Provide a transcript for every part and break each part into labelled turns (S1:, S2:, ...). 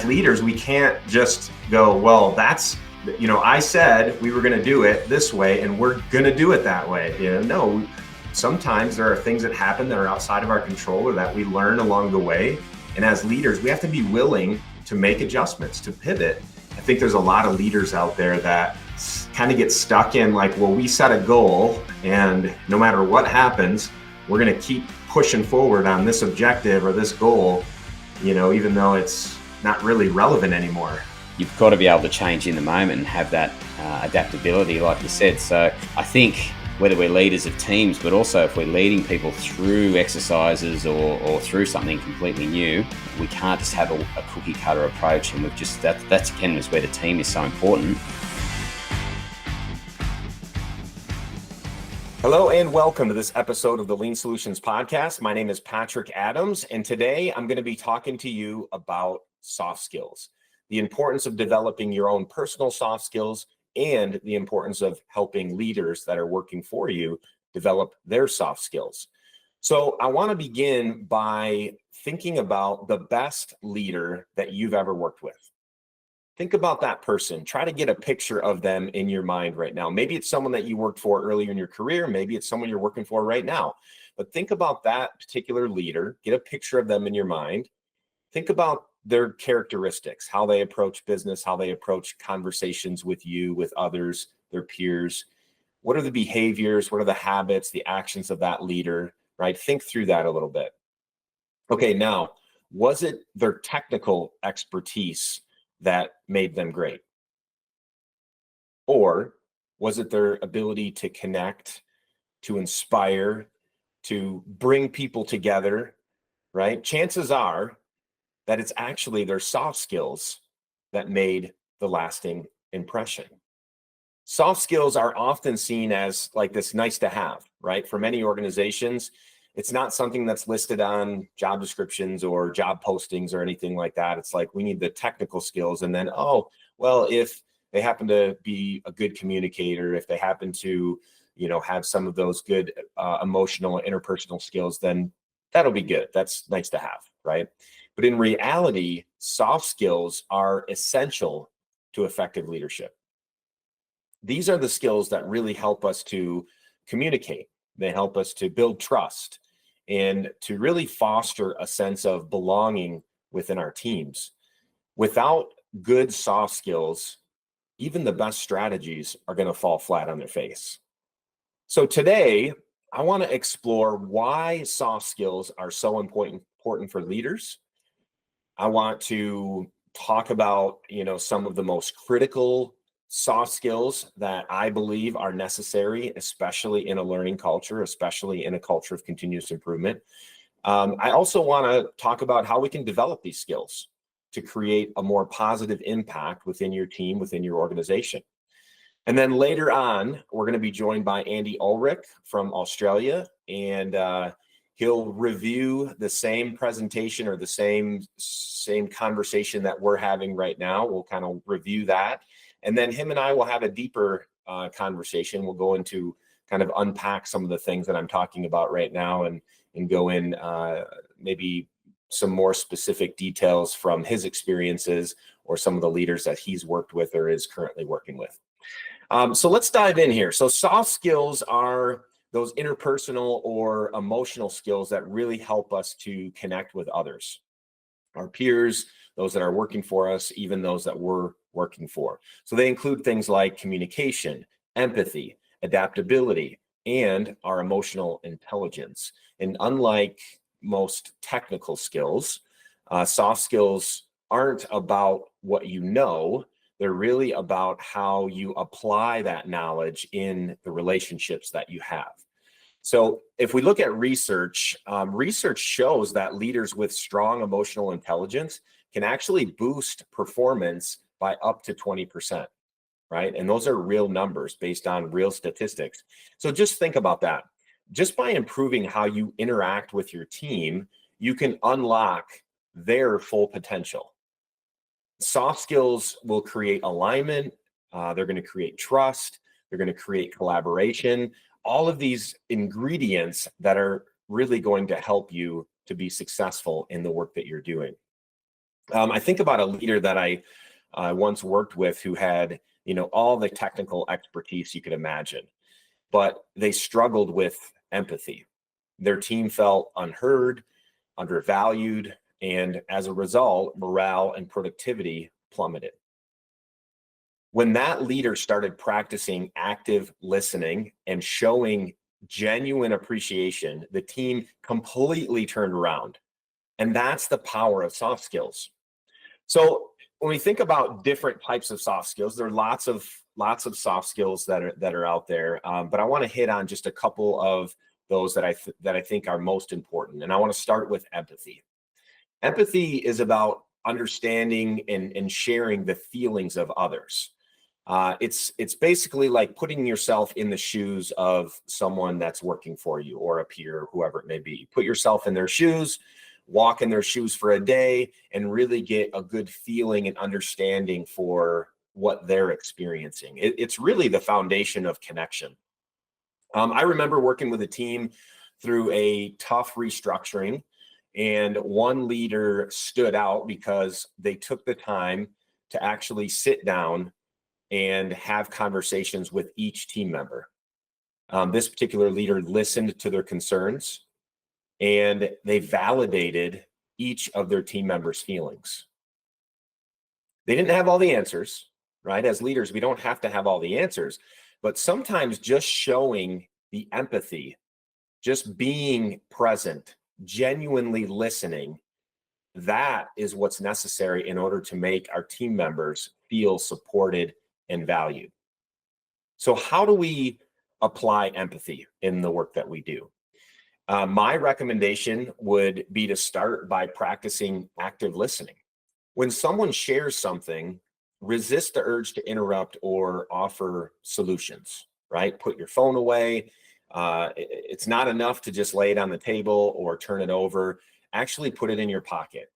S1: leaders, we can't just go, well, that's, I said we were going to do it this way and we're going to do it that way. No, sometimes there are things that happen that are outside of our control or that we learn along the way. And as leaders, we have to be willing to make adjustments, to pivot. I think there's a lot of leaders out there that kind of get stuck in like, well, we set a goal and no matter what happens, we're going to keep pushing forward on this objective or this goal, even though it's not really relevant anymore.
S2: You've got to be able to change in the moment and have that adaptability, like you said. So I think whether we're leaders of teams, but also if we're leading people through exercises or through something completely new, we can't just have a cookie cutter approach. And that's again is where the team is so important.
S1: Hello and welcome to this episode of the Lean Solutions Podcast. My name is Patrick Adams, and today I'm going to be talking to you about soft skills, the importance of developing your own personal soft skills, and the importance of helping leaders that are working for you develop their soft skills. So I want to begin by thinking about the best leader that you've ever worked with. Think about that person. Try to get a picture of them in your mind right now. Maybe it's someone that you worked for earlier in your career. Maybe it's someone you're working for right now. But think about that particular leader. Get a picture of them in your mind. Think about their characteristics, how they approach business, how they approach conversations with you, with others, their peers. What are the behaviors? What are the habits, the actions of that leader, right? Think through that a little bit. Okay, now, was it their technical expertise that made them great? Or was it their ability to connect, to inspire, to bring people together, right? Chances are that it's actually their soft skills that made the lasting impression. Soft skills are often seen as like this nice to have, right? For many organizations, it's not something that's listed on job descriptions or job postings or anything like that. It's like, we need the technical skills. And then, if they happen to be a good communicator, if they happen to, have some of those good emotional and interpersonal skills, then that'll be good. That's nice to have, right? But in reality, soft skills are essential to effective leadership. These are the skills that really help us to communicate. They help us to build trust and to really foster a sense of belonging within our teams. Without good soft skills, even the best strategies are going to fall flat on their face. So today, I want to explore why soft skills are so important for leaders. I want to talk about, some of the most critical soft skills that I believe are necessary, especially in a learning culture, especially in a culture of continuous improvement. I also want to talk about how we can develop these skills to create a more positive impact within your team, within your organization. And then later on, we're going to be joined by Andy Olrich from Australia, and he'll review the same presentation or the same conversation that we're having right now. We'll kind of review that. And then him and I will have a deeper conversation. We'll go into kind of unpack some of the things that I'm talking about right now and go in maybe some more specific details from his experiences or some of the leaders that he's worked with or is currently working with. So let's dive in here. So soft skills are those interpersonal or emotional skills that really help us to connect with others, our peers, those that are working for us, even those that we're working for. So they include things like communication, empathy, adaptability, and our emotional intelligence. And unlike most technical skills, soft skills aren't about what you know. They're really about how you apply that knowledge in the relationships that you have. So if we look at research, research shows that leaders with strong emotional intelligence can actually boost performance by up to 20%, right? And those are real numbers based on real statistics. So just think about that. Just by improving how you interact with your team, you can unlock their full potential. Soft skills will create alignment. They're going to create trust. They're going to create collaboration. All of these ingredients that are really going to help you to be successful in the work that you're doing. I think about a leader that I once worked with who had, all the technical expertise you could imagine, but they struggled with empathy. Their team felt unheard, undervalued, and as a result, morale and productivity plummeted. When that leader started practicing active listening and showing genuine appreciation, the team completely turned around. And that's the power of soft skills. So when we think about different types of soft skills, there are lots of soft skills that are out there. But I want to hit on just a couple of those that I think are most important. And I want to start with empathy. Empathy is about understanding and sharing the feelings of others. It's basically like putting yourself in the shoes of someone that's working for you, or a peer, whoever it may be. Put yourself in their shoes, walk in their shoes for a day, and really get a good feeling and understanding for what they're experiencing. It's really the foundation of connection. I remember working with a team through a tough restructuring, and one leader stood out because they took the time to actually sit down and have conversations with each team member. This particular leader listened to their concerns, and they validated each of their team members' feelings. They didn't have all the answers, right? As leaders, we don't have to have all the answers, but sometimes just showing the empathy, just being present, genuinely listening, that is what's necessary in order to make our team members feel supported and valued. So how do we apply empathy in the work that we do? My recommendation would be to start by practicing active listening. When someone shares something, resist the urge to interrupt or offer solutions, right? Put your phone away. It's not enough to just lay it on the table or turn it over. Actually put it in your pocket.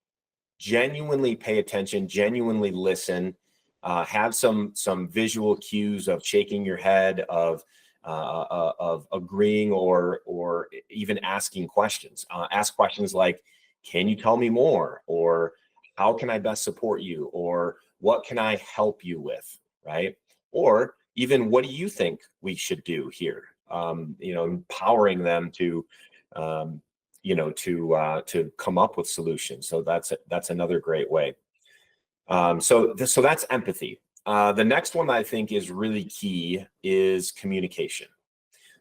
S1: Genuinely pay attention, genuinely listen. Have some visual cues of shaking your head, of agreeing, or even asking questions. Ask questions like, "Can you tell me more?" Or "How can I best support you?" Or "What can I help you with?" Right? Or even, "What do you think we should do here?" Empowering them to to come up with solutions. So that's another great way. So that's empathy. The next one I think is really key is communication.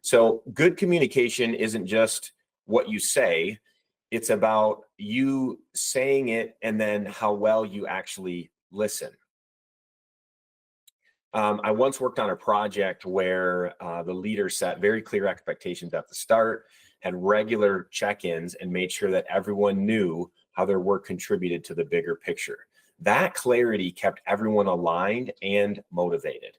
S1: So good communication isn't just what you say, it's about you saying it and then how well you actually listen. I once worked on a project where the leader set very clear expectations at the start, had regular check-ins, and made sure that everyone knew how their work contributed to the bigger picture. That clarity kept everyone aligned and motivated.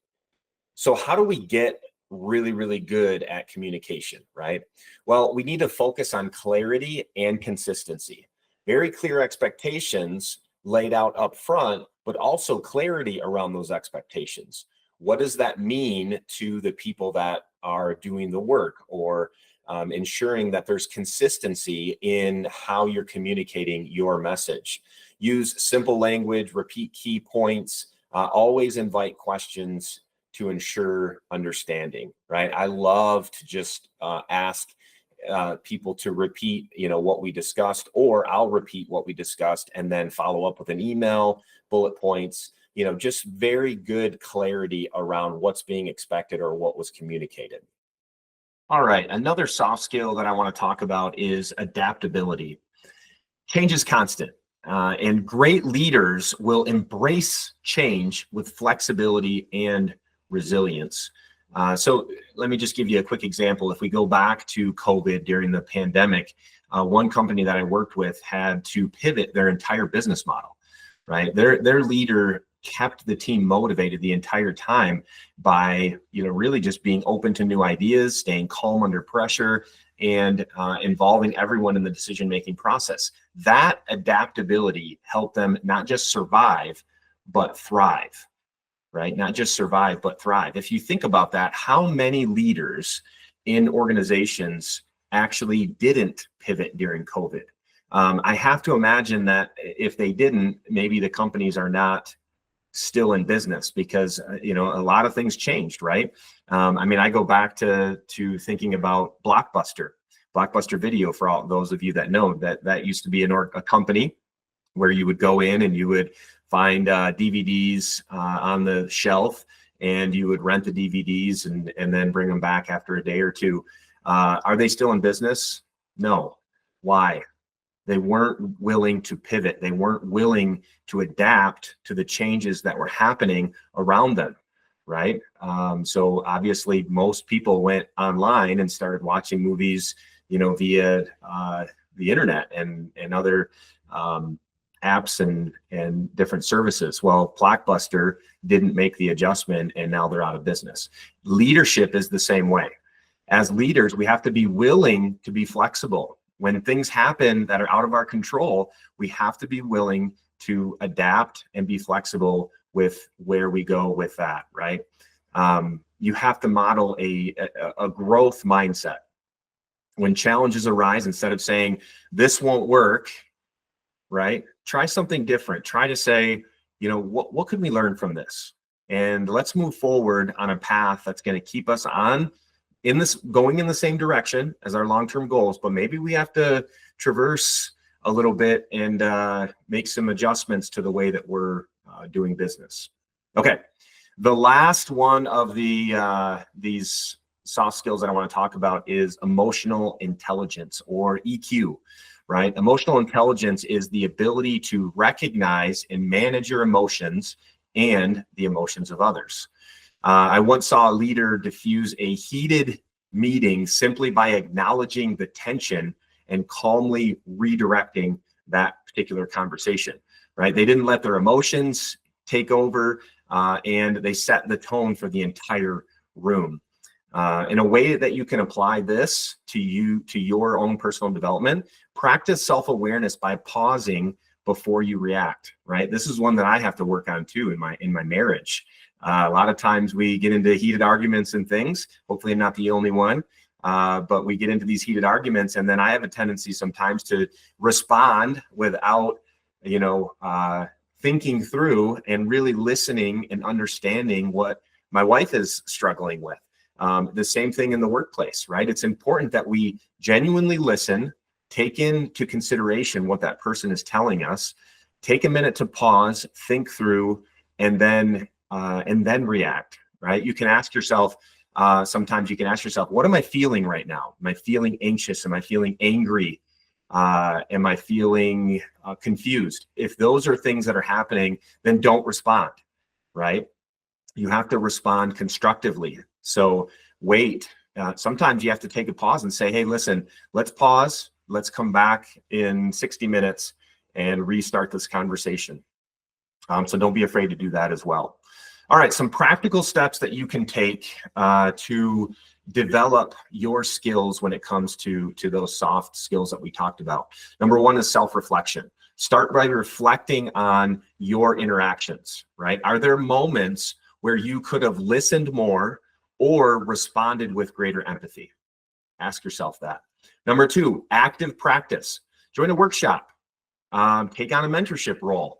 S1: So how do we get really, really good at communication, right? Well, we need to focus on clarity and consistency. Very clear expectations laid out up front, but also clarity around those expectations. What does that mean to the people that are doing the work, or ensuring that there's consistency in how you're communicating your message? Use simple language, repeat key points, always invite questions to ensure understanding, right? I love to just ask people to repeat, what we discussed, or I'll repeat what we discussed and then follow up with an email, bullet points, just very good clarity around what's being expected or what was communicated. All right, another soft skill that I want to talk about is adaptability. Change is constant, and great leaders will embrace change with flexibility and resilience. So let me just give you a quick example. If we go back to COVID during the pandemic, one company that I worked with had to pivot their entire business model, right? Their leader kept the team motivated the entire time by, really just being open to new ideas, staying calm under pressure, and involving everyone in the decision-making process. That adaptability helped them not just survive, but thrive, right? Not just survive, but thrive. If you think about that, how many leaders in organizations actually didn't pivot during COVID? I have to imagine that if they didn't, maybe the companies are not still in business, because a lot of things changed, right? I mean, I go back to thinking about Blockbuster Video, for all those of you that know, that used to be a company where you would go in and you would find DVDs on the shelf, and you would rent the DVDs and then bring them back after a day or two. Are they still in business? No. Why? They weren't willing to pivot. They weren't willing to adapt to the changes that were happening around them, right? So obviously most people went online and started watching movies, via the internet and other apps and different services. Well, Blockbuster didn't make the adjustment, and now they're out of business. Leadership is the same way. As leaders, we have to be willing to be flexible. When things happen that are out of our control, we have to be willing to adapt and be flexible with where we go with that, right? You have to model a growth mindset. When challenges arise, instead of saying, this won't work, right? Try something different. Try to say, what could we learn from this? And let's move forward on a path that's going to keep us going in the same direction as our long-term goals, but maybe we have to traverse a little bit and make some adjustments to the way that we're doing business. Okay, the last one of these soft skills that I want to talk about is emotional intelligence, or EQ, right? Emotional intelligence is the ability to recognize and manage your emotions and the emotions of others. I once saw a leader diffuse a heated meeting simply by acknowledging the tension and calmly redirecting that particular conversation, right? They didn't let their emotions take over, and they set the tone for the entire room. In a way that you can apply this to your own personal development, practice self-awareness by pausing before you react, right? This is one that I have to work on too in my marriage. A lot of times we get into heated arguments and things. Hopefully I'm not the only one, but we get into these heated arguments, and then I have a tendency sometimes to respond without, thinking through and really listening and understanding what my wife is struggling with. The same thing in the workplace, right? It's important that we genuinely listen, take into consideration what that person is telling us, take a minute to pause, think through, and then react, right? You can ask yourself, sometimes you can ask yourself, what am I feeling right now? Am I feeling anxious? Am I feeling angry? Am I feeling confused? If those are things that are happening, then don't respond, right? You have to respond constructively. So wait. Sometimes you have to take a pause and say, hey, listen, let's pause. Let's come back in 60 minutes and restart this conversation. So don't be afraid to do that as well. All right, some practical steps that you can take to develop your skills when it comes to those soft skills that we talked about. Number one is self-reflection. Start by reflecting on your interactions, right? Are there moments where you could have listened more or responded with greater empathy? Ask yourself that. Number two, active practice. Join a workshop, take on a mentorship role,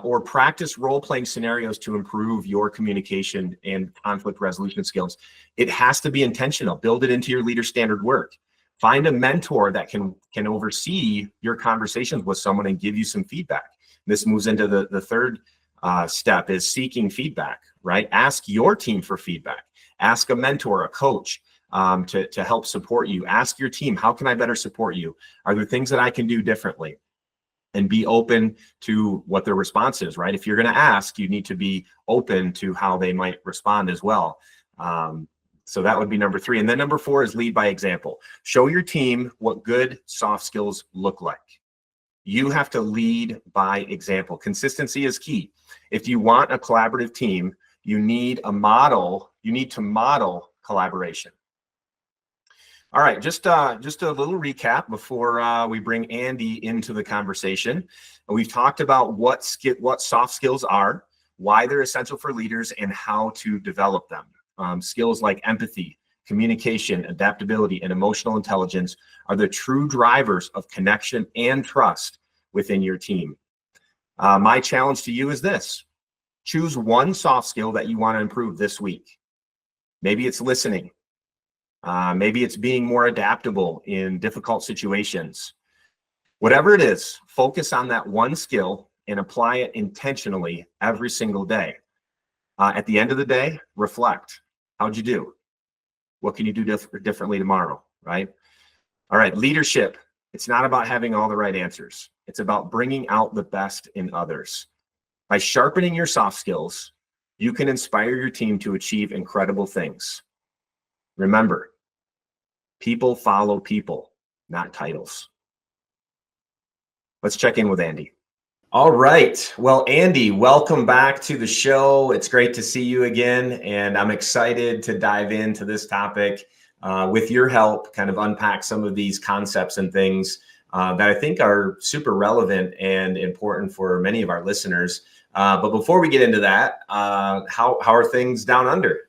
S1: or practice role-playing scenarios to improve your communication and conflict resolution skills. It has to be intentional. Build it into your leader standard work. Find a mentor that can oversee your conversations with someone and give you some feedback. This moves into the third step, is seeking feedback, right? Ask your team for feedback. Ask a mentor, a coach, to help support you. Ask your team, how can I better support you? Are there things that I can do differently? And be open to what their response is, right? If you're going to ask, you need to be open to how they might respond as well. So that would be number three. And then number four is lead by example. Show your team what good soft skills look like. You have to lead by example. Consistency is key. If you want a collaborative team, you need to model collaboration. All right, just a little recap before we bring Andy into the conversation. We've talked about what soft skills are, why they're essential for leaders, and how to develop them. Skills like empathy, communication, adaptability, and emotional intelligence are the true drivers of connection and trust within your team. My challenge to you is this: choose one soft skill that you want to improve this week. Maybe it's listening. Maybe it's being more adaptable in difficult situations. Whatever it is, focus on that one skill and apply it intentionally every single day. At the end of the day, reflect. How'd you do? What can you do differently tomorrow, right? All right, leadership. It's not about having all the right answers. It's about bringing out the best in others. By sharpening your soft skills, you can inspire your team to achieve incredible things. Remember, people follow people, not titles. Let's check in with Andy. All right. Well, Andy, welcome back to the show. It's great to see you again. And I'm excited to dive into this topic with your help, kind of unpack some of these concepts and things that I think are super relevant and important for many of our listeners. But before we get into that, how are things down under?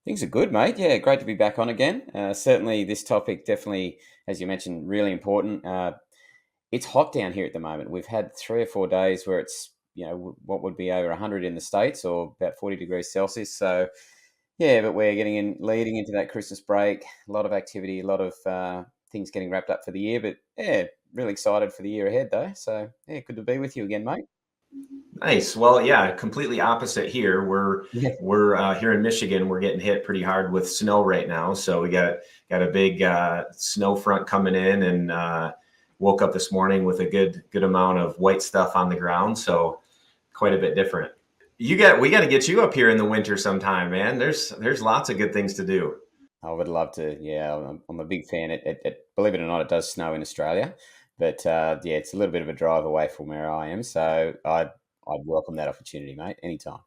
S2: Things are good, mate. Yeah, great to be back on again. Certainly this topic definitely, as you mentioned, really important. It's hot down here at the moment. We've had 3 or 4 days where it's, what would be over 100 in the States or about 40 degrees Celsius. So, yeah, but we're leading into that Christmas break. A lot of activity, a lot of things getting wrapped up for the year. But, yeah, really excited for the year ahead, though. So, yeah, good to be with you again, mate.
S1: Nice. Well, yeah, completely opposite here. We're here in Michigan. We're getting hit pretty hard with snow right now. So we got a big snow front coming in, and woke up this morning with a good amount of white stuff on the ground. So quite a bit different. We got to get you up here in the winter sometime, man. There's lots of good things to do.
S2: I would love to. Yeah, I'm a big fan. Believe it or not, it does snow in Australia, but yeah, it's a little bit of a drive away from where I am. So I'd welcome that opportunity, mate, anytime.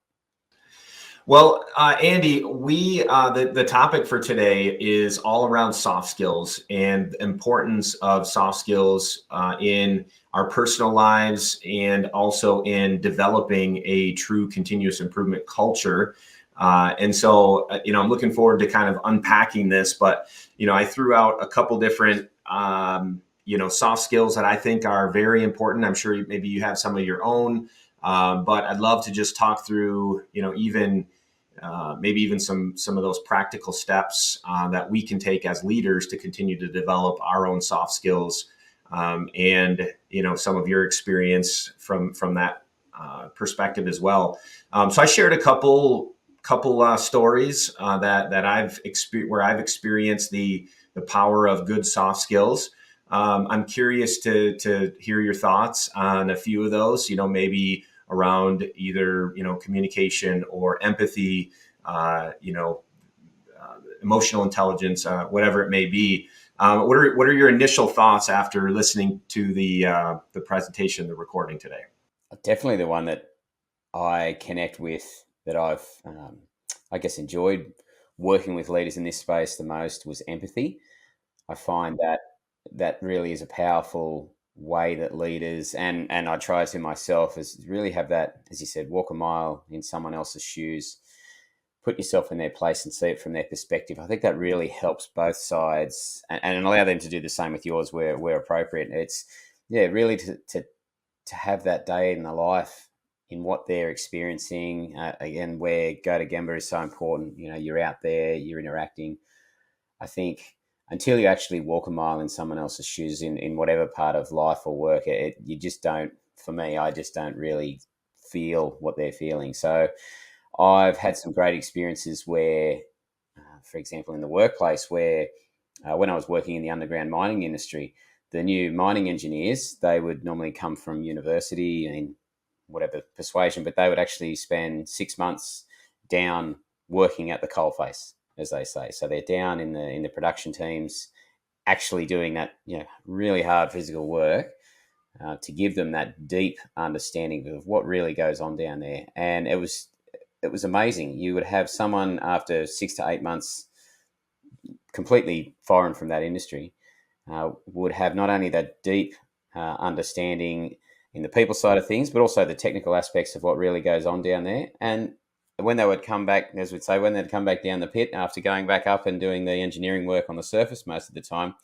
S1: Well, Andy, the topic for today is all around soft skills and the importance of soft skills in our personal lives and also in developing a true continuous improvement culture. And so, I'm looking forward to kind of unpacking this, but, I threw out a couple different, soft skills that I think are very important. I'm sure maybe you have some of your own, but I'd love to just talk through, maybe even some of those practical steps that we can take as leaders to continue to develop our own soft skills, and some of your experience from that perspective as well. So I shared a couple stories that I've experienced where I've experienced the power of good soft skills. I'm curious to hear your thoughts on a few of those. Maybe around either communication or empathy, emotional intelligence, whatever it may be. What are your initial thoughts after listening to the presentation, the recording today?
S2: Definitely the one that I connect with, that I've I guess enjoyed working with leaders in this space the most, was empathy. I find that really is a powerful way that leaders, and I try to myself, is really have that, as you said, walk a mile in someone else's shoes, put yourself in their place and see it from their perspective. I think that really helps both sides, and allow them to do the same with yours where appropriate. It's really to have that day in the life in what they're experiencing. Again, where go to Gemba is so important. You're out there, you're interacting. I think until you actually walk a mile in someone else's shoes in whatever part of life or work, you just don't, for me, I just don't really feel what they're feeling. So I've had some great experiences where, for example, in the workplace where when I was working in the underground mining industry, the new mining engineers, they would normally come from university and whatever persuasion, but they would actually spend 6 months down working at the coalface, as they say. So they're down in the production teams, actually doing that really hard physical work to give them that deep understanding of what really goes on down there. And it was amazing. You would have someone after 6 to 8 months completely foreign from that industry would have not only that deep understanding in the people side of things, but also the technical aspects of what really goes on down there. And when they would come back, as we'd say, when they'd come back down the pit after going back up and doing the engineering work on the surface most of the time,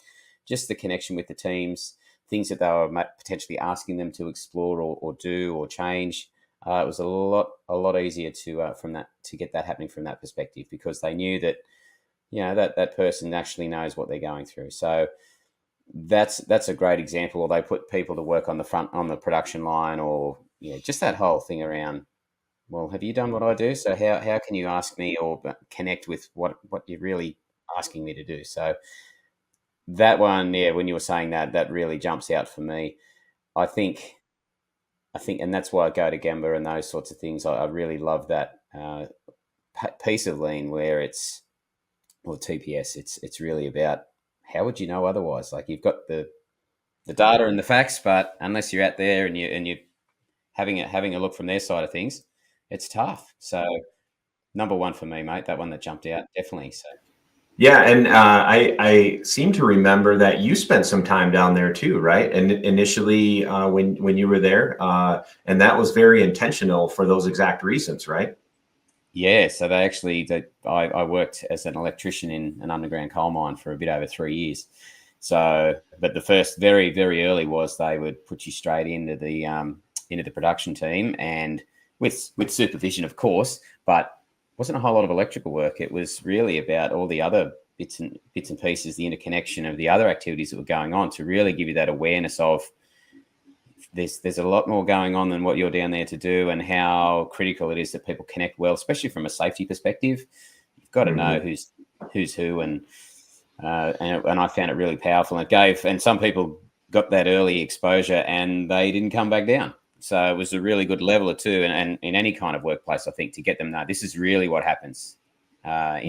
S2: just the connection with the teams, things that they were potentially asking them to explore or do or change. It was a lot easier to get that happening from that perspective, because they knew that that person actually knows what they're going through. So that's a great example. Or they put people to work on the production line, or just that whole thing around, well, have you done what I do? So how can you ask me or connect with what you're really asking me to do? So that one, when you were saying that really jumps out for me. I think, and that's why I go to Gemba and those sorts of things. I really love that piece of lean where or TPS. It's really about, how would you know otherwise? Like, you've got the data and the facts, but unless you're out there and you're having a look from their side of things, it's tough. So number one for me, mate, that one that jumped out, definitely. So
S1: Yeah, and I seem to remember that you spent some time down there too, right? And initially, when you were there, and that was very intentional for those exact reasons, right?
S2: yeah, so I worked as an electrician in an underground coal mine for a bit over 3 years. So, but the first very, very early was they would put you straight into the production team, and with supervision, of course, but wasn't a whole lot of electrical work. It was really about all the other bits and pieces, the interconnection of the other activities that were going on, to really give you that awareness of there's a lot more going on than what you're down there to do, and how critical it is that people connect well, especially from a safety perspective. You've got to know who's who, and I found it really powerful. And some people got that early exposure and they didn't come back down. So it was a really good leveler too, and in any kind of workplace, I think, to get them know this is really what happens in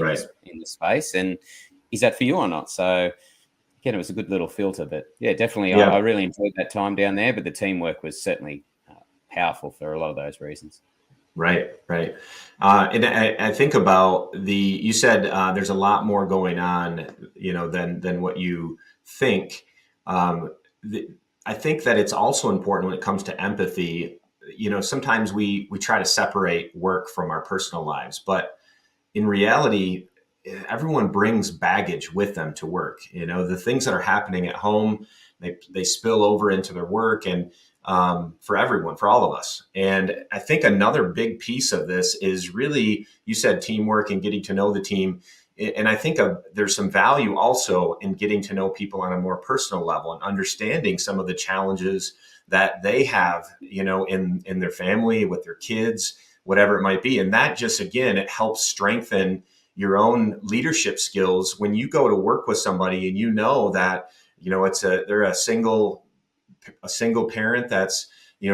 S2: this space, and is that for you or not? So again, it was a good little filter. But yeah, definitely,
S1: Yeah.
S2: I really enjoyed that time down there. But the teamwork was certainly powerful for a lot of those reasons.
S1: Right. And I think about you said there's a lot more going on, than what you think. I think that it's also important when it comes to empathy. Sometimes we try to separate work from our personal lives, but in reality, everyone brings baggage with them to work. The things that are happening at home, they spill over into their work, and for everyone, for all of us. And I think another big piece of this is really, you said teamwork and getting to know the team. And I think there's some value also in getting to know people on a more personal level and understanding some of the challenges that they have, in their family, with their kids, whatever it might be. And that just, again, it helps strengthen your own leadership skills when you go to work with somebody and that, they're a single parent that's,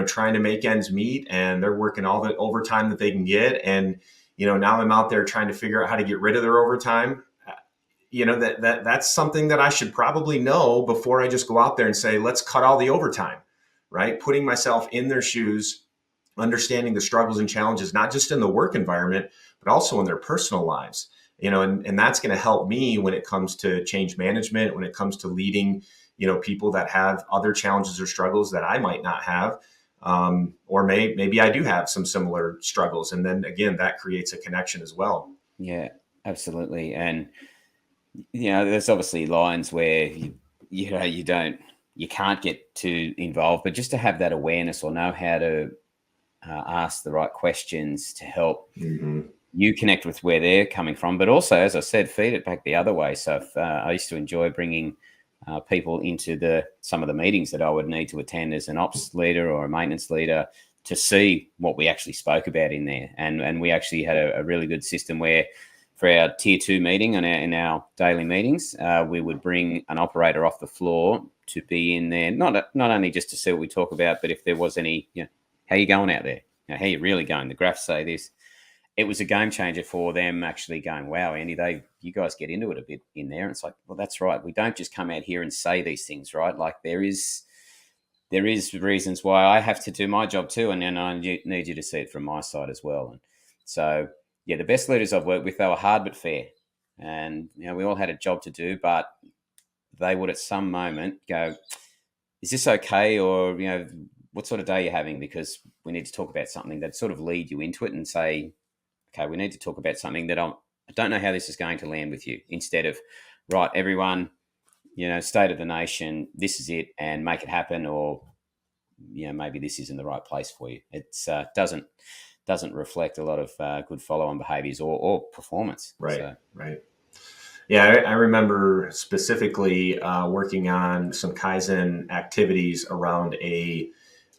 S1: trying to make ends meet, and they're working all the overtime that they can get. And, now I'm out there trying to figure out how to get rid of their overtime. That's something that I should probably know before I just go out there and say, let's cut all the overtime, right? Putting myself in their shoes, understanding the struggles and challenges, not just in the work environment, but also in their personal lives, and that's going to help me when it comes to change management, when it comes to leading, people that have other challenges or struggles that I might not have. Or maybe I do have some similar struggles. And then again, that creates a connection as well.
S2: Yeah, absolutely. And, there's obviously lines where, you can't get too involved, but just to have that awareness or know how to ask the right questions to help you connect with where they're coming from. But also, as I said, feed it back the other way. So I used to enjoy bringing people into some of the meetings that I would need to attend as an ops leader or a maintenance leader, to see what we actually spoke about in there. And we actually had a really good system where, for our tier 2 meeting in our daily meetings, we would bring an operator off the floor to be in there, not only just to see what we talk about, but if there was any, how you going out there? How you really going? The graphs say this. It was a game changer for them actually going, wow, Andy, you guys get into it a bit in there. And it's like, well, that's right. We don't just come out here and say these things, right? Like there is reasons why I have to do my job too. And then I need you to see it from my side as well. And so, yeah, the best leaders I've worked with, they were hard but fair. And, we all had a job to do, but they would at some moment go, is this okay? Or, what sort of day you're having? Because we need to talk about something. That sort of lead you into it and say, okay, we need to talk about something that I don't know how this is going to land with you. Instead of, right, everyone, state of the nation, this is it, and make it happen, or maybe this isn't the right place for you. It's doesn't reflect a lot of good follow-on behaviors or performance.
S1: Right. Yeah, I remember specifically working on some Kaizen activities around it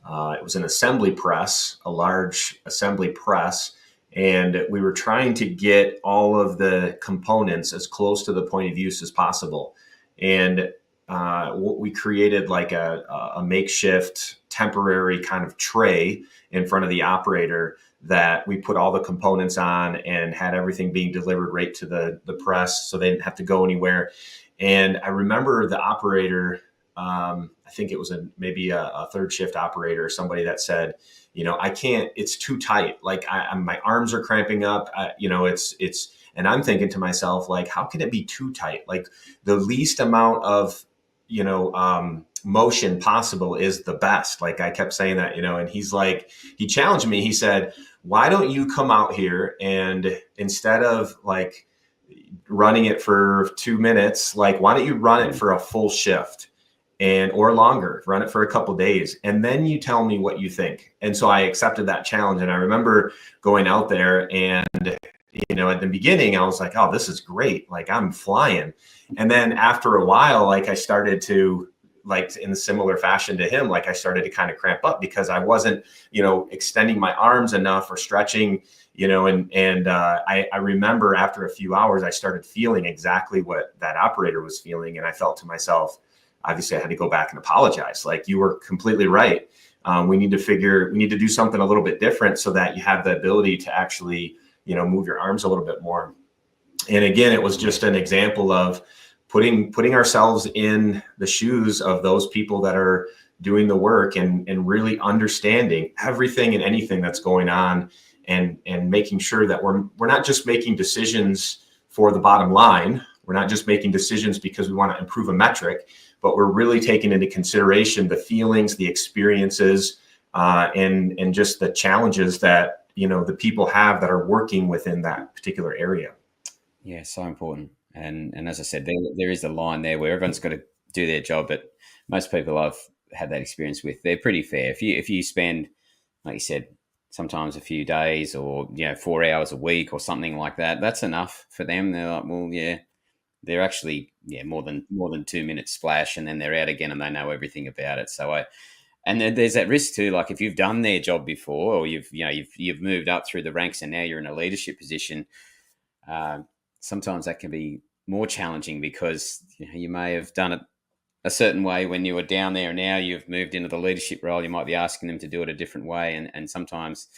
S1: was an assembly press, a large assembly press, and we were trying to get all of the components as close to the point of use as possible. And we created like a makeshift temporary kind of tray in front of the operator that we put all the components on and had everything being delivered right to the press, so they didn't have to go anywhere. And I remember the operator, I think it was maybe a third shift operator, somebody that said, I can't, it's too tight. Like my arms are cramping up, and I'm thinking to myself, like, how can it be too tight? Like the least amount of, motion possible is the best. Like I kept saying that, and he's like, he challenged me. He said, why don't you come out here and instead of like running it for 2 minutes, like, why don't you run it for a full shift or longer, run it for a couple of days, and then you tell me what you think. And so I accepted that challenge. And I remember going out there and, at the beginning I was like, oh, this is great. Like I'm flying. And then after a while, like I started to, like in a similar fashion to him, like I started to kind of cramp up because I wasn't, extending my arms enough or stretching, I remember after a few hours, I started feeling exactly what that operator was feeling. And I felt to myself, obviously I had to go back and apologize. Like, you were completely right. We need to do something a little bit different so that you have the ability to actually, move your arms a little bit more. And again, it was just an example of putting ourselves in the shoes of those people that are doing the work and really understanding everything and anything that's going on, and making sure that we're not just making decisions for the bottom line. We're not just making decisions because we want to improve a metric, but we're really taking into consideration the feelings, the experiences, and just the challenges that, the people have that are working within that particular area.
S2: Yeah, so important. And as I said, there is a line there where everyone's got to do their job, but most people I've had that experience with, they're pretty fair. If you spend, like you said, sometimes a few days or 4 hours a week or something like that, that's enough for them. They're like, well, yeah, they're actually more than 2 minutes splash, and then they're out again and they know everything about it. So and there's that risk too. Like if you've done their job before, or you've moved up through the ranks and now you're in a leadership position, sometimes that can be more challenging because you may have done it a certain way when you were down there, and now you've moved into the leadership role. You might be asking them to do it a different way, and sometimes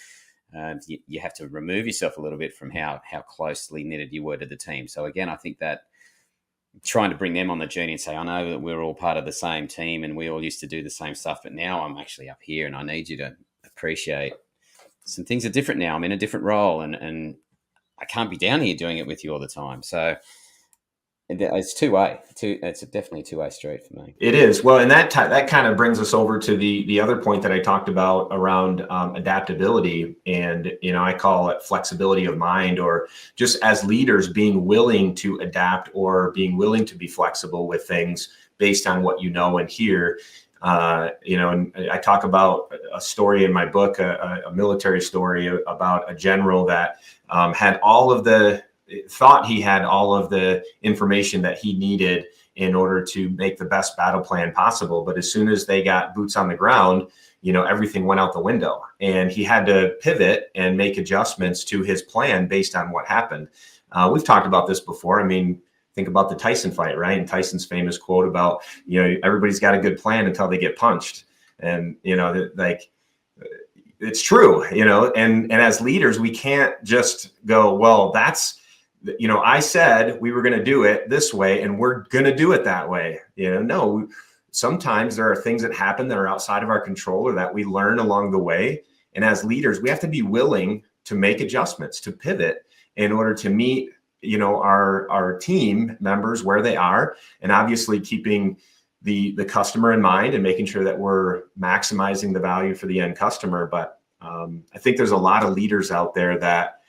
S2: you have to remove yourself a little bit from how closely knitted you were to the team. So again, I think that trying to bring them on the journey and say, I know that we're all part of the same team and we all used to do the same stuff, but now I'm actually up here and I need you to appreciate some things are different now. I'm in a different role and I can't be down here doing it with you all the time. So it's two-way. It's definitely a two-way street for me.
S1: It is. Well, and that kind of brings us over to the other point that I talked about around adaptability. And, I call it flexibility of mind, or just as leaders being willing to adapt or being willing to be flexible with things based on what you know and hear. And I talk about a story in my book, a military story about a general that had thought he had all of the information that he needed in order to make the best battle plan possible. But as soon as they got boots on the ground, everything went out the window, and he had to pivot and make adjustments to his plan based on what happened. We've talked about this before. I mean, think about the Tyson fight, right? And Tyson's famous quote about, everybody's got a good plan until they get punched. And, it's true, and as leaders, we can't just go, well, I said we were going to do it this way and we're going to do it that way. No, sometimes there are things that happen that are outside of our control or that we learn along the way. And as leaders, we have to be willing to make adjustments, to pivot in order to meet, our team members where they are, and obviously keeping the customer in mind and making sure that we're maximizing the value for the end customer. But I think there's a lot of leaders out there that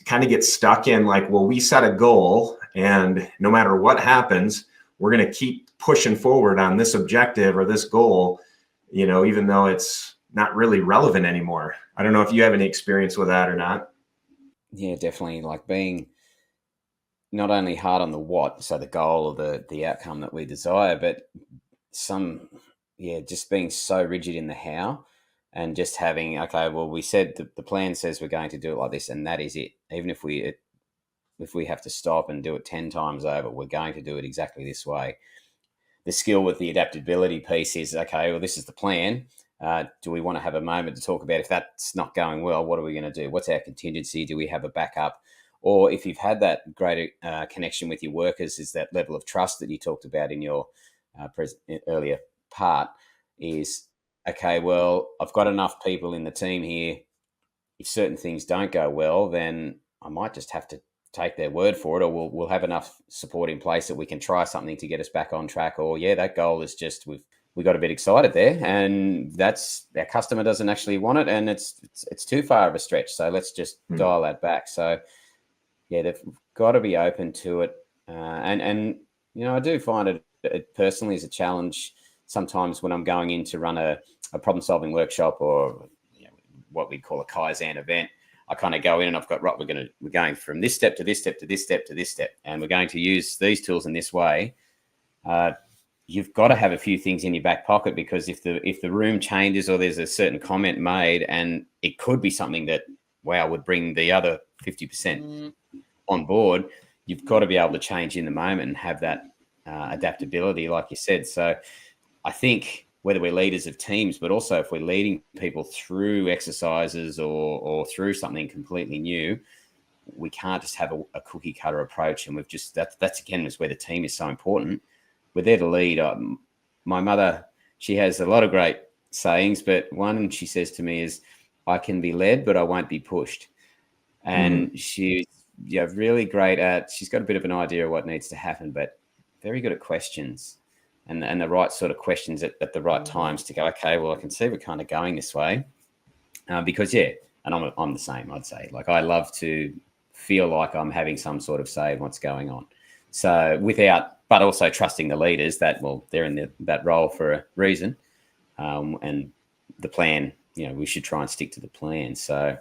S1: kind of get stuck in like, well, we set a goal and no matter what happens, we're going to keep pushing forward on this objective or this goal, even though it's not really relevant anymore. I don't know if you have any experience with that or not.
S2: Yeah, definitely. Like being not only hard on the what, so the goal or the outcome that we desire, but just being so rigid in the how, and just having, okay, well, we said the plan says we're going to do it like this, and that is it. Even if we have to stop and do it 10 times over, we're going to do it exactly this way. The skill with the adaptability piece is, okay, well, this is the plan. Do we want to have a moment to talk about if that's not going well, what are we going to do? What's our contingency? Do we have a backup? Or if you've had that greater connection with your workers, is that level of trust that you talked about in your earlier part is, okay, well, I've got enough people in the team here. If certain things don't go well, then I might just have to take their word for it, or we'll have enough support in place that we can try something to get us back on track. Or that goal is just we got a bit excited there, and that's our customer doesn't actually want it, and it's too far of a stretch. So let's just dial that back. So they've got to be open to it, and I do find it personally is a challenge sometimes when I'm going in to run a problem solving workshop or what we call a Kaizen event. I kind of go in and I've got, right, we're going from this step to this step to this step to this step, and we're going to use these tools in this way. You've got to have a few things in your back pocket, because if the room changes or there's a certain comment made, and it could be something that, wow, would bring the other 50% on board, you've got to be able to change in the moment and have that adaptability, like you said. So I think whether we're leaders of teams, but also if we're leading people through exercises or through something completely new, we can't just have a cookie cutter approach. And that's again is where the team is so important. We're there to lead. My mother, she has a lot of great sayings, but one she says to me is, I can be led, but I won't be pushed. And she's really great she's got a bit of an idea of what needs to happen, but very good at questions. And the right sort of questions at the right times to go, okay, well, I can see we're kind of going this way. Because, and I'm the same, I'd say. Like, I love to feel like I'm having some sort of say in what's going on. So but also trusting the leaders that, well, they're in that role for a reason. And the plan, we should try and stick to the plan. So.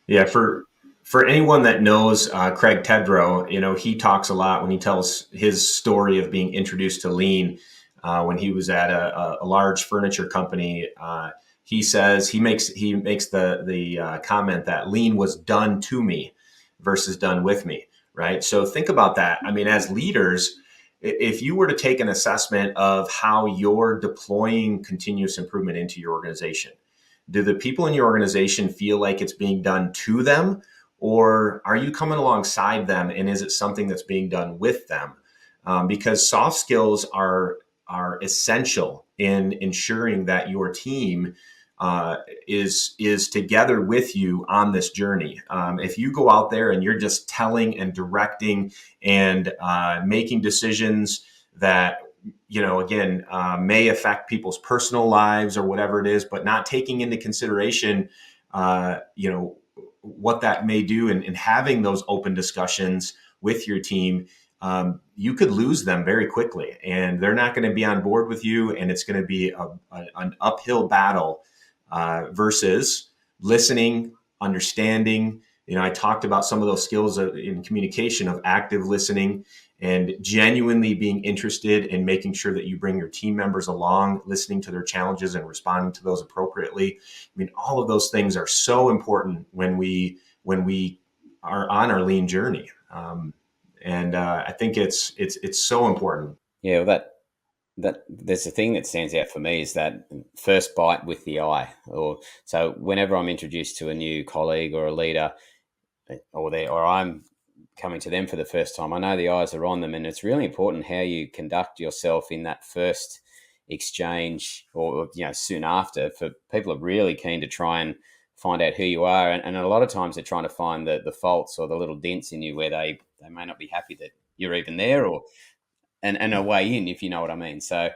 S1: Yeah, for anyone that knows Craig Tedrow, he talks a lot when he tells his story of being introduced to lean when he was at a large furniture company. He says he makes the comment that lean was done to me versus done with me, right? So think about that. I mean, as leaders, if you were to take an assessment of how you're deploying continuous improvement into your organization, do the people in your organization feel like it's being done to them, or are you coming alongside them, and is it something that's being done with them? Because soft skills are essential in ensuring that your team is together with you on this journey. If you go out there and you're just telling and directing and making decisions that again, may affect people's personal lives or whatever it is, but not taking into consideration, what that may do, and having those open discussions with your team, you could lose them very quickly, and they're not going to be on board with you, and it's going to be an uphill battle versus listening, understanding. I talked about some of those skills in communication of active listening and genuinely being interested in making sure that you bring your team members along, listening to their challenges and responding to those appropriately. I mean, all of those things are so important when we are on our lean journey. And I think it's so important.
S2: Yeah, well, that there's a thing that stands out for me is that first bite with the eye. Or so whenever I'm introduced to a new colleague or a leader, or I'm coming to them for the first time, I know the eyes are on them, and it's really important how you conduct yourself in that first exchange or soon after. For people are really keen to try and find out who you are, and a lot of times they're trying to find the faults or the little dents in you where they may not be happy that you're even there, or and a way in, if you know what I mean. So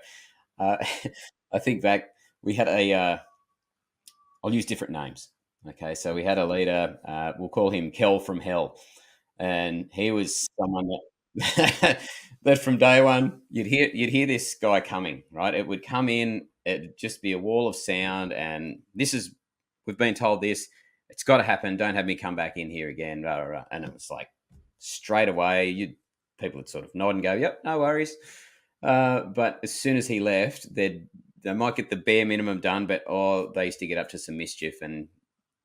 S2: I think back, we had I'll use different names. Okay, so we had a leader, we'll call him Kel from Hell, and he was someone that that from day one you'd hear this guy coming, right? It would come in, it'd just be a wall of sound, and we've been told this, it's got to happen. Don't have me come back in here again, rah, rah, rah. And it was like straight away, people would sort of nod and go, "Yep, no worries." But as soon as he left, they might get the bare minimum done, but they used to get up to some mischief and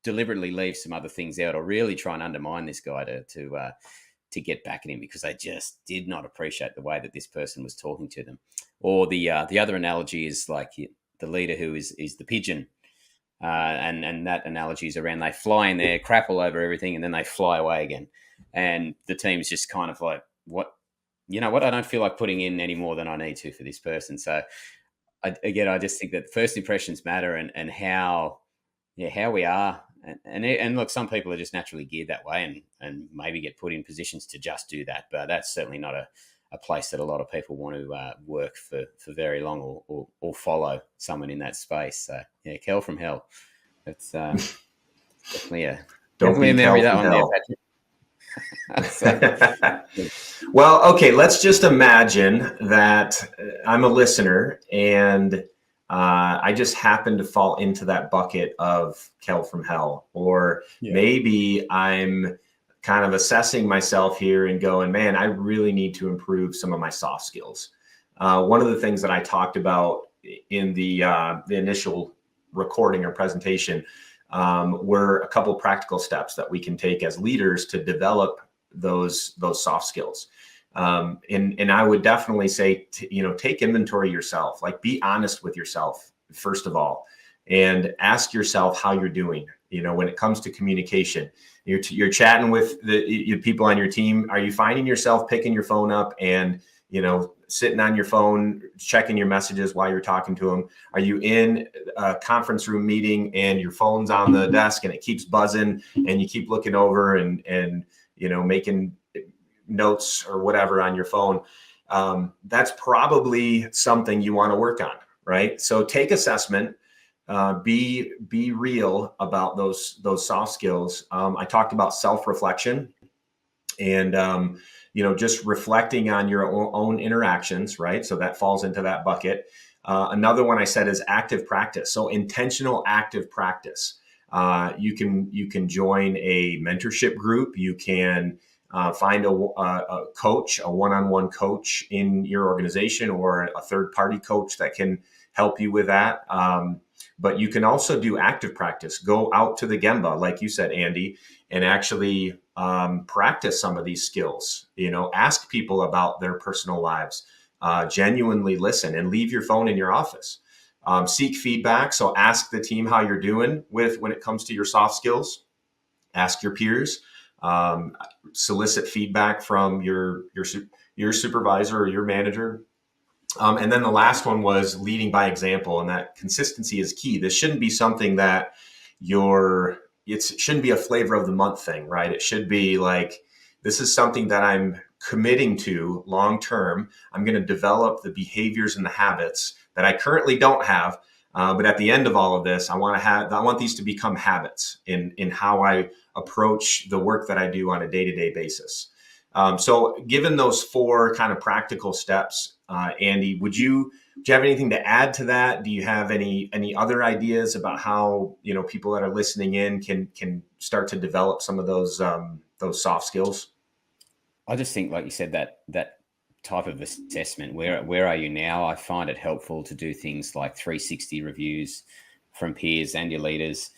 S2: deliberately leave some other things out, or really try and undermine this guy to get back at him, because they just did not appreciate the way that this person was talking to them. Or the other analogy is like the leader who is the pigeon, and that analogy is around, they fly in there, crap all over everything, and then they fly away again, and the team's just kind of like, what, you know what, I don't feel like putting in any more than I need to for this person. So I just think that first impressions matter, and how we are. And look, some people are just naturally geared that way, and maybe get put in positions to just do that. But that's certainly not a place that a lot of people want to work for very long, or follow someone in that space. So yeah, Kel from hell. It's definitely
S1: Don't
S2: a memory,
S1: Kel
S2: that
S1: from
S2: one
S1: hell.
S2: there, Patrick.
S1: Well, okay, let's just imagine that I'm a listener, and I just happen to fall into that bucket of Kel from hell. Or maybe I'm kind of assessing myself here and going, man, I really need to improve some of my soft skills. One of the things that I talked about in the initial recording or presentation were a couple practical steps that we can take as leaders to develop those soft skills. And I would definitely say, take inventory yourself, like be honest with yourself, first of all, and ask yourself how you're doing. When it comes to communication, you're chatting with the people on your team. Are you finding yourself picking your phone up and, sitting on your phone, checking your messages while you're talking to them? Are you in a conference room meeting and your phone's on the desk and it keeps buzzing and you keep looking over and making notes or whatever on your phone? That's probably something you want to work on, right? So take assessment, be real about those soft skills. I talked about self-reflection and, just reflecting on your own interactions, right? So that falls into that bucket. Another one I said is active practice. So intentional active practice. You can join a mentorship group. You can find a coach, a one-on-one coach in your organization, or a third-party coach that can help you with that. But you can also do active practice. Go out to the Gemba, like you said, Andy, and actually practice some of these skills. Ask people about their personal lives. Genuinely listen, and leave your phone in your office. Seek feedback. So ask the team how you're doing when it comes to your soft skills. Ask your peers. Solicit feedback from your supervisor or your manager. And then the last one was leading by example, and that consistency is key. This shouldn't be something that it shouldn't be a flavor of the month thing, right? It should be like, this is something that I'm committing to long term. I'm going to develop the behaviors and the habits that I currently don't have. But at the end of all of this, I want these to become habits in how I approach the work that I do on a day-to-day basis. So given those four kind of practical steps, Andy, would you have anything to add to that? Do you have any other ideas about how, people that are listening in can start to develop some of those soft skills?
S2: I just think, like you said, that type of assessment, where are you now? I find it helpful to do things like 360 reviews from peers and your leaders.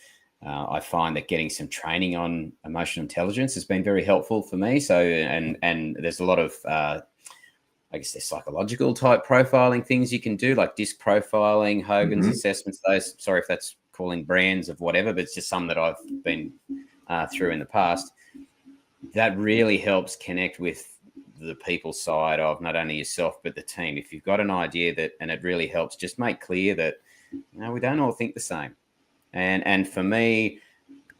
S2: I find that getting some training on emotional intelligence has been very helpful for me. So, and there's a lot of, I guess, there's psychological type profiling things you can do, like disc profiling, Hogan's assessments. Those, sorry if that's calling brands of whatever, but it's just some that I've been through in the past. That really helps connect with the people side of not only yourself but the team. If you've got an idea and it really helps just make clear that we don't all think the same. And for me,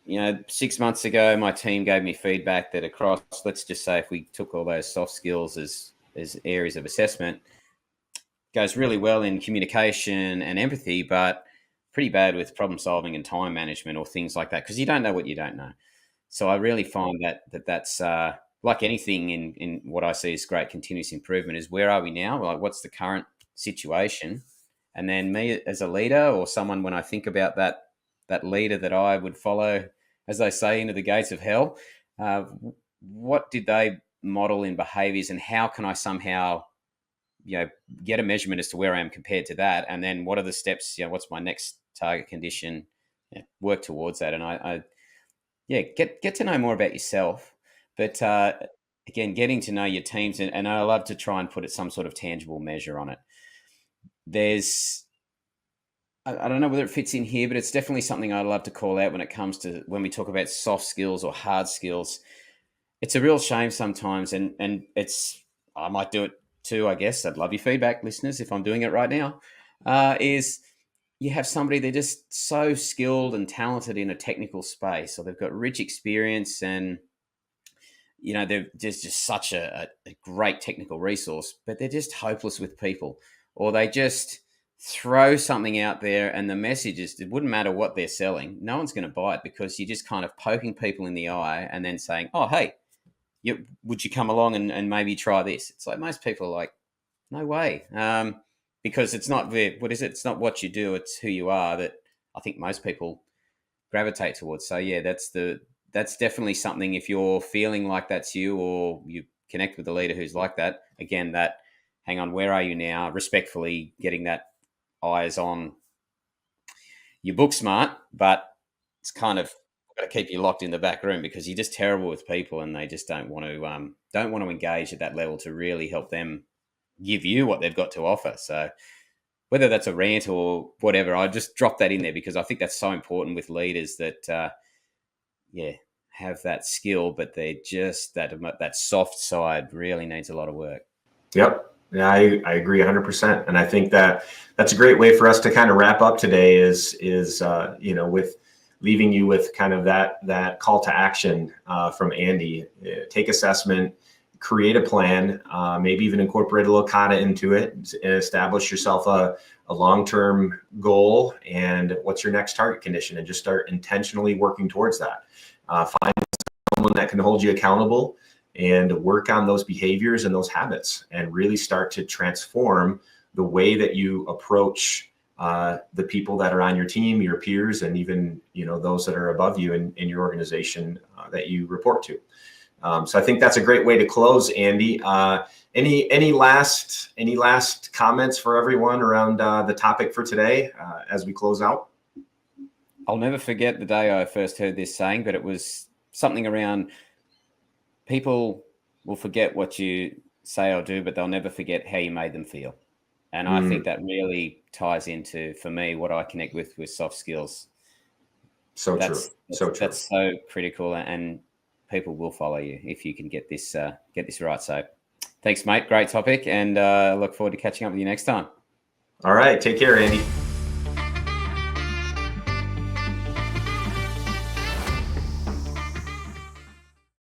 S2: 6 months ago, my team gave me feedback that across, let's just say, if we took all those soft skills as areas of assessment, goes really well in communication and empathy, but pretty bad with problem solving and time management or things like that, because you don't know what you don't know. So I really find that's like anything in what I see as great continuous improvement, is where are we now? Like, what's the current situation? And then me as a leader, or someone, when I think about that leader that I would follow, as they say, into the gates of hell, what did they model in behaviors, and how can I somehow, get a measurement as to where I am compared to that? And then what are the steps, what's my next target condition? Work towards that. And I get to know more about yourself. But again, getting to know your teams, and I love to try and put some sort of tangible measure on it. I don't know whether it fits in here, but it's definitely something I love to call out when it comes to when we talk about soft skills or hard skills. It's a real shame sometimes, and I might do it too, I guess. I'd love your feedback, listeners, if I'm doing it right now. Is you have somebody, they're just so skilled and talented in a technical space, or they've got rich experience, and they're just such a great technical resource, but they're just hopeless with people, or they just throw something out there, and the message is, it wouldn't matter what they're selling, no one's going to buy it, because you're just kind of poking people in the eye and then saying, oh, hey, would you come along and maybe try this? It's like most people are like, no way. Because it's not it's not what you do, it's who you are that I think most people gravitate towards. So yeah, that's definitely something. If you're feeling like that's you, or you connect with a leader who's like that, again, that hang on, where are you now? Respectfully getting that eyes on. You book smart, but it's kind of got to keep you locked in the back room, because you're just terrible with people, and they just don't want to engage at that level to really help them give you what they've got to offer. So whether that's a rant or whatever, I just drop that in there, because I think that's so important with leaders that have that skill, but they're just that soft side really needs a lot of work.
S1: Yep. Yeah, I agree 100%. And I think that's a great way for us to kind of wrap up today is with leaving you with kind of that call to action from Andy. Take assessment, create a plan, maybe even incorporate a little kata into it, and establish yourself a long-term goal and what's your next target condition, and just start intentionally working towards that. Find someone that can hold you accountable and work on those behaviors and those habits, and really start to transform the way that you approach the people that are on your team, your peers, and even those that are above you in your organization that you report to. So I think that's a great way to close, Andy. Any last comments for everyone around the topic for today as we close out?
S2: I'll never forget the day I first heard this saying, but it was something around, people will forget what you say or do, but they'll never forget how you made them feel. And I think that really ties into, for me, what I connect with soft skills.
S1: True.
S2: That's so critical, and people will follow you if you can get this right. So thanks, mate. Great topic, and look forward to catching up with you next time.
S1: All right. Take care, Andy.